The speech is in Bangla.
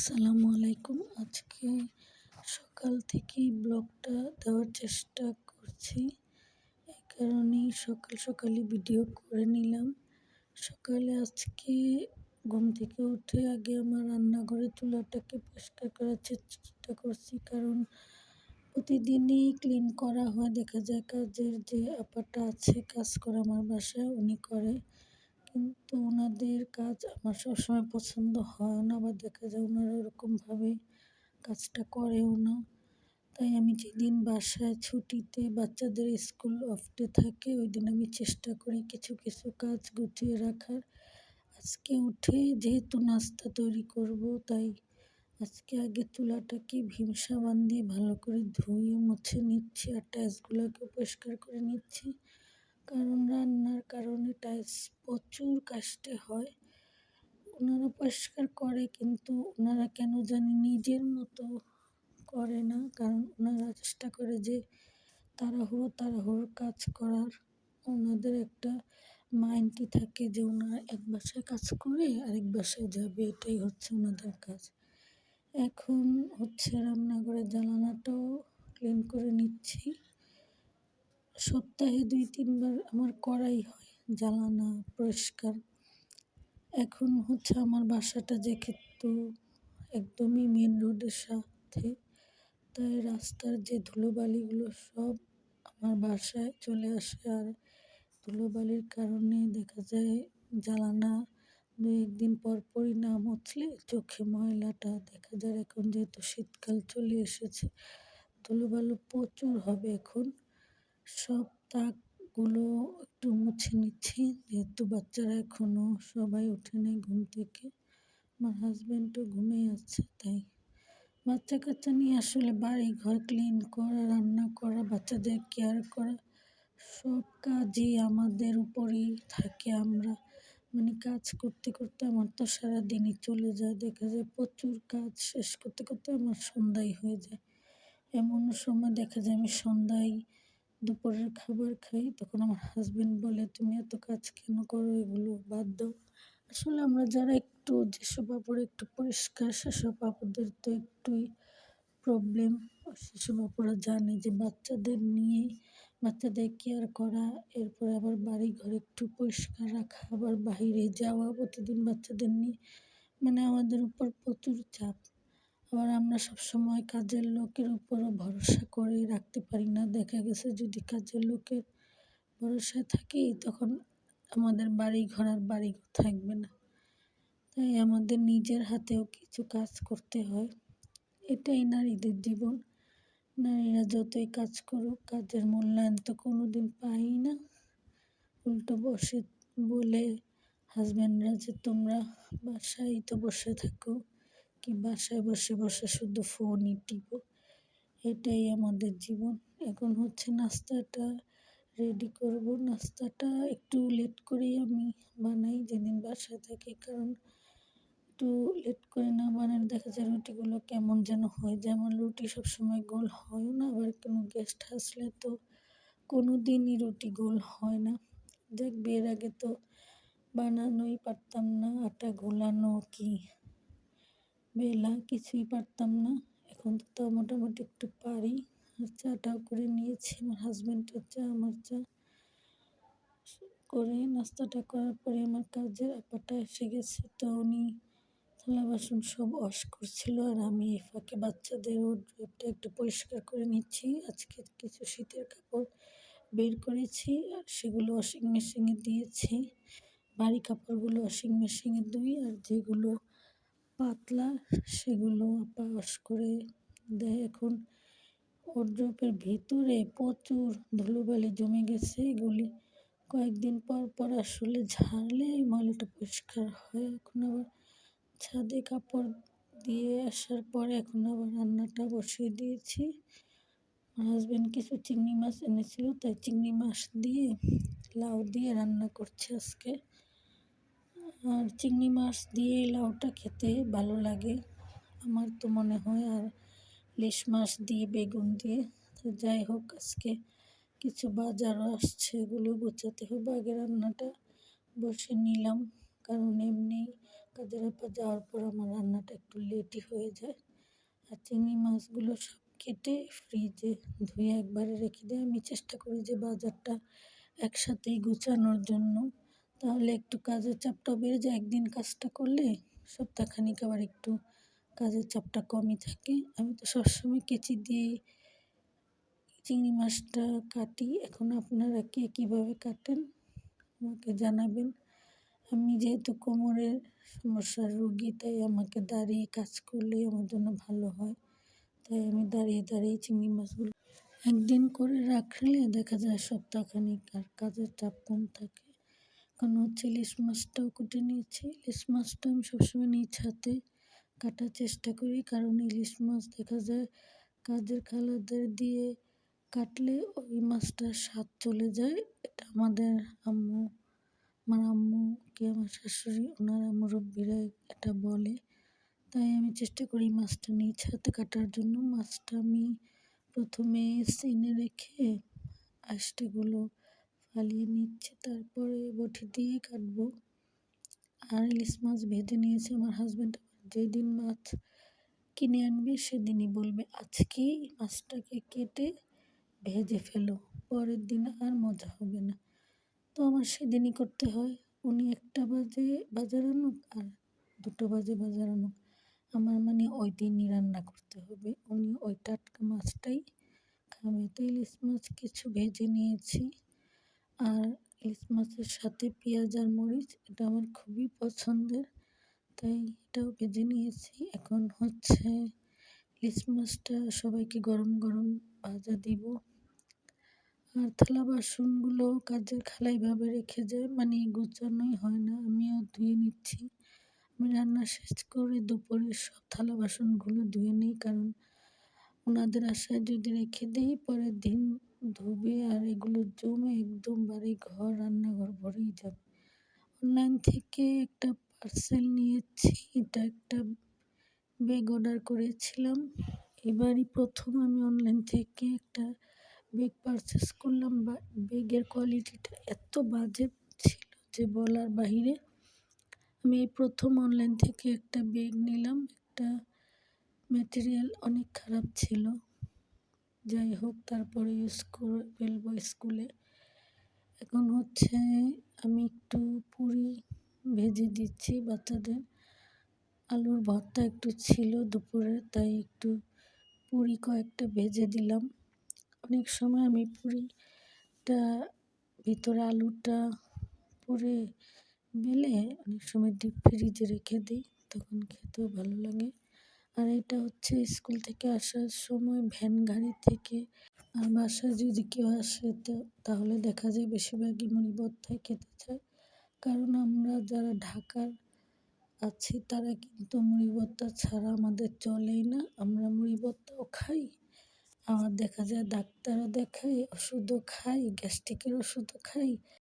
আসসালামু আলাইকুম। আজকে সকাল থেকেই ব্লগটা দেওয়ার চেষ্টা করছি। এই কারণেই সকালই ভিডিও করে নিলাম। সকালে আজকে ঘুম থেকে উঠে আগে আমার রান্নাঘরের চুলাটাকে পরিষ্কার করার চেষ্টা করছি। কারণ প্রতিদিনই ক্লিন করা হয়। দেখা যায় কাজের যে আপাটা আছে কাজ করে আমার বাসায় উনি করে। কিন্তু ওনাদের কাজ আমার সবসময় পছন্দ হয় না, বা দেখা যায় ওনারা ওরকমভাবে কাজটা করেও না। তাই আমি যেদিন বাসায় ছুটিতে বাচ্চাদের স্কুল অফ ডে থাকে ওই দিন আমি চেষ্টা করি কিছু কিছু কাজ গুছিয়ে রাখার। আজকে উঠে যেহেতু নাস্তা তৈরি করব, তাই আজকে আগে চুলাটাকে ভীম সাবান দিয়ে ভালো করে ধুয়ে মুছে নিচ্ছি আর টাইলসগুলোকে পরিষ্কার করে নিচ্ছি। কারণ রান্নার কারণে টাইলস প্রচুর কাস্তে হয়। ওনারা পরিষ্কার করে কিন্তু ওনারা কেন জানি নিজের মতো করে না। কারণ ওনারা চেষ্টা করে যে তাড়াহুড়ো কাজ করার। ওনাদের একটা মাইন্ডই থাকে যে ওনারা এক বাসায় কাজ করে আরেক বাসায় যাবে, এটাই হচ্ছে ওনাদের কাজ। এখন হচ্ছে রান্নাঘরের জানালাটাও ক্লিন করে নিচ্ছি। সপ্তাহে ২-৩ বার আমার করাই হয় জানালা পরিষ্কার। এখন হচ্ছে আমার বাসাটা যেহেতু একদমই মেন রোডের সাথে, তাই রাস্তার যে ধুলোবালিগুলো সব আমার বাসায় চলে আসে। আর ধুলোবালির কারণে দেখা যায় জানালা ২-১ দিন পরই না মুছলে চোখে ময়লাটা দেখা যায়। এখন যেহেতু শীতকাল চলে এসেছে, ধুলোবালু প্রচুর হবে এখন। সব তাকগুলো একটু মুছে নিচ্ছি, যেহেতু বাচ্চারা এখনো সবাই ওঠে নাই ঘুম থেকে। আমার হাজবেন্ডও ঘুমিয়ে আছে, তাই বাচ্চা কাচ্চা নিয়ে আসলে বাড়ি ঘর ক্লিন করা, রান্না করা, বাচ্চাদের কেয়ার করা সব কাজই আমাদের উপরেই থাকে। আমরা কাজ করতে করতে আমার তো সারাদিনই চলে যায়। দেখা যায় প্রচুর কাজ শেষ করতে করতে আমার সন্ধ্যাই হয়ে যায়। এমন সময় দেখা যায় আমি সন্ধ্যায় দুপুরের খাবার খাই, তখন আমার হাজবেন্ড বলে, তুমি এত কাজ কেন করো, এগুলো বাদ দাও। আসলে আমরা যারা যেসব আপুরা একটু পরিষ্কার, সেসব আপুদের তো একটুই প্রবলেম। সেসব আপুরা জানে যে বাচ্চাদের কেয়ার করা, এরপরে আবার বাড়ি ঘর একটু পরিষ্কার রাখা, আবার বাইরে যাওয়া প্রতিদিন বাচ্চাদের নিয়ে, আমাদের উপর প্রচুর চাপ। আবার আমরা সবসময় কাজের লোকের উপরও ভরসা করে রাখতে পারি না। দেখা গেছে যদি কাজের লোকের ভরসায় থাকি তখন আমাদের বাড়িঘর থাকবে না। তাই আমাদের নিজের হাতেও কিছু কাজ করতে হয়। এটাই নারীদের জীবন। নারীরা যতই কাজ করুক, কাজের মূল্যায়ন তো কোনোদিন পাই না। উল্টো বলে হাজবেন্ডরা যে তোমরা বাসায় তো বসে থাকো, কি বাসায় বসে বসে শুধু ফোনই টিপো। এটাই আমাদের জীবন। এখন হচ্ছে নাস্তাটা রেডি করব। নাস্তাটা একটু লেট করেই আমি বানাই যেদিন বাসায় থাকি, কারণ একটু লেট করে না বানালে দেখা যায় রুটিগুলো কেমন যেন হয়। যেমন রুটি সবসময় গোল হয় না, আবার কোনো গেস্ট আসলে তো কোনো দিনই রুটি গোল হয় না। যাক, বিয়ের আগে তো বানানোই পারতাম না, আটা গোলানো কি বেলা কিছুই পারতাম না। এখন তো মোটামুটি একটু পারি। আর চাটাও করে নিয়েছি, আমার হাজবেন্ডের চা আমার চা করে নাস্তাটা করার পরে আমার কাজের আপাটা এসে গেছে। তো উনি থালা বাসন সব ওয়াশ করছিল, আর আমি এই ফাঁকে বাচ্চাদের ওয়ার্ড্রোবটা একটু পরিষ্কার করে নিচ্ছি। আজকে কিছু শীতের কাপড় বের করেছি আর সেগুলো ওয়াশিং মেশিনে দিয়েছি। ভারী কাপড়গুলো ওয়াশিং মেশিনে ধুই, আর যেগুলো পাতলা সেগুলো আপা ওয়াশ করে দেয়। এখন ওয়ার্ড্রোবের ভিতরে প্রচুর ধুলোবালি জমে গেছে, এগুলি কয়েকদিন পর আসলে ঝাড়লে এই ময়লাটা পরিষ্কার হয়। এখন আবার ছাদে কাপড় দিয়ে আসার পরে এখন আবার রান্নাটা বসিয়ে দিয়েছি। আমার হাজবেন্ড কিছু চিংড়ি মাছ এনেছিল, তাই চিংড়ি মাছ দিয়ে লাউ দিয়ে রান্না করছে আজকে। আর চিংড়ি মাছ দিয়ে লাউটা খেতে ভালো লাগে আমার তো মনে হয়, আর ইলিশ মাছ দিয়ে বেগুন দিয়ে। তো যাই হোক, আজকে কিছু বাজারও আসছে, এগুলো গোছাতে হবে। আগে রান্নাটা বসে নিলাম, কারণ এমনি কাজের আপা যাওয়ার পর আমার রান্নাটা একটু লেটই হয়ে যায়। আর চিংড়ি মাছগুলো সব কেটে ফ্রিজে ধুয়ে একবারে রেখে দিয়ে আমি চেষ্টা করি যে বাজারটা একসাথেই গুছানোর জন্য। তাহলে একটু কাজের চাপটা বেড়ে যায়। একদিন কাজটা করলে সপ্তাহখানেক আবার একটু কাজের চাপটা কমই থাকে। আমি তো সবসময় কেচি দিয়েই চিংড়ি মাছটা কাটি। এখন আপনারা কে কীভাবে কাটেন আমাকে জানাবেন। আমি যেহেতু কোমরের সমস্যার রোগী, তাই আমাকে দাঁড়িয়ে কাজ করলেই আমার জন্য ভালো হয়। তাই আমি দাঁড়িয়ে দাঁড়িয়ে চিংড়ি মাছগুলো একদিন করে রাখলে দেখা যায় সপ্তাহখানেক আর কাজের চাপ কম থাকে। এখন হচ্ছে ইলিশ মাছটাও কুটে নিয়েছি। ইলিশ মাছটা আমি সবসময় নিজ হাতে কাটার চেষ্টা করি, কারণ ইলিশ মাছ দেখা যায় কাজের খালাদের দিয়ে কাটলে ওই মাছটার স্বাদ চলে যায়। এটা আমার আম্মু কি আমার শাশুড়ি ওনারা মুরব্বীরা এটা বলে। তাই আমি চেষ্টা করি মাছটা নিজ হাতে কাটার জন্য। মাছটা আমি প্রথমে সিনে রেখে আঁশটাগুলো ফালিয়ে নিচ্ছি, তারপরে বটি দিয়ে কাটবো। আর ইলিশ মাছ ভেজে নিয়েছি। আমার হাজব্যান্ড যেদিন মাছ কিনে আনবে সেদিনই বলবে আজকেই মাছটাকে কেটে ভেজে ফেলো, পরের দিন আর মজা হবে না। তো আমার সেদিনই করতে হয়। উনি 1টা বাজে বাজার আনুক আর 2টো বাজে বাজার আনুক, আমার মানে ওই দিনই রান্না করতে হবে। উনি ওই টাটকা মাছটাই খাবে। তো ইলিশ মাছ কিছু ভেজে নিয়েছি। আর ইলিশ মাছের সাথে পেঁয়াজ আর মরিচ এটা আমার খুবই পছন্দের, তাই এটাও ভেজে নিয়েছি। এখন হচ্ছে ইলিশ মাছটা সবাইকে গরম গরম ভাজা দিব। আর থালা বাসনগুলো কাজের খালা এইভাবে রেখে যায়, মানে গোছানোই হয় না। আমিও ধুয়ে নিচ্ছি। আমি রান্না শেষ করে দুপুরে সব থালা বাসনগুলো ধুয়ে নিই, কারণ ওনাদের আশায় যদি রেখে দিই পরের দিন ধুবে আর এগুলো জমে একদম বাড়ি ঘর রান্নাঘর ভরেই যাবে। অনলাইন থেকে একটা পার্সেল নিয়েছি। এটা একটা ব্যাগ অর্ডার করেছিলাম। এবারই প্রথম আমি অনলাইন থেকে একটা ব্যাগ পারচেস করলাম। বা ব্যাগের কোয়ালিটিটা এত বাজে ছিল যে বলার বাহিরে। আমি এই প্রথম অনলাইন থেকে একটা ব্যাগ নিলাম। একটা ম্যাটেরিয়াল অনেক খারাপ ছিল। যাই হোক, তারপরে ইউজ করে ফেলবো স্কুলে। এখন হচ্ছে আমি একটু পুরি ভেজে দিচ্ছি বাচ্চাদের। আলুর ভর্তা একটু ছিল দুপুরে, তাই একটু পুরি কয়েকটা ভেজে দিলাম। অনেক সময় আমি পুরিটা ভিতরে আলুটা পুরে বেলে অনেক সময় ডিপ ফ্রিজে রেখে দিই, তখন খেতেও ভালো লাগে। আর এটা হচ্ছে স্কুল থেকে আসার সময় ভ্যান গাড়ি থেকে। আর বাসায় যদি কেউ আসে তাহলে দেখা যায় বেশিরভাগই মুড়ি ভর্তাই খেতে চায়, কারণ আমরা যারা ঢাকার আছি তারা কিন্তু মুড়ি ভর্তা ছাড়া আমাদের চলেই না। আমরা মুড়ি ভর্তাও খাই, আবার দেখা যায় ডাক্তারও দেখাই, ওষুধও খাই, গ্যাস্ট্রিকের ওষুধও খাই।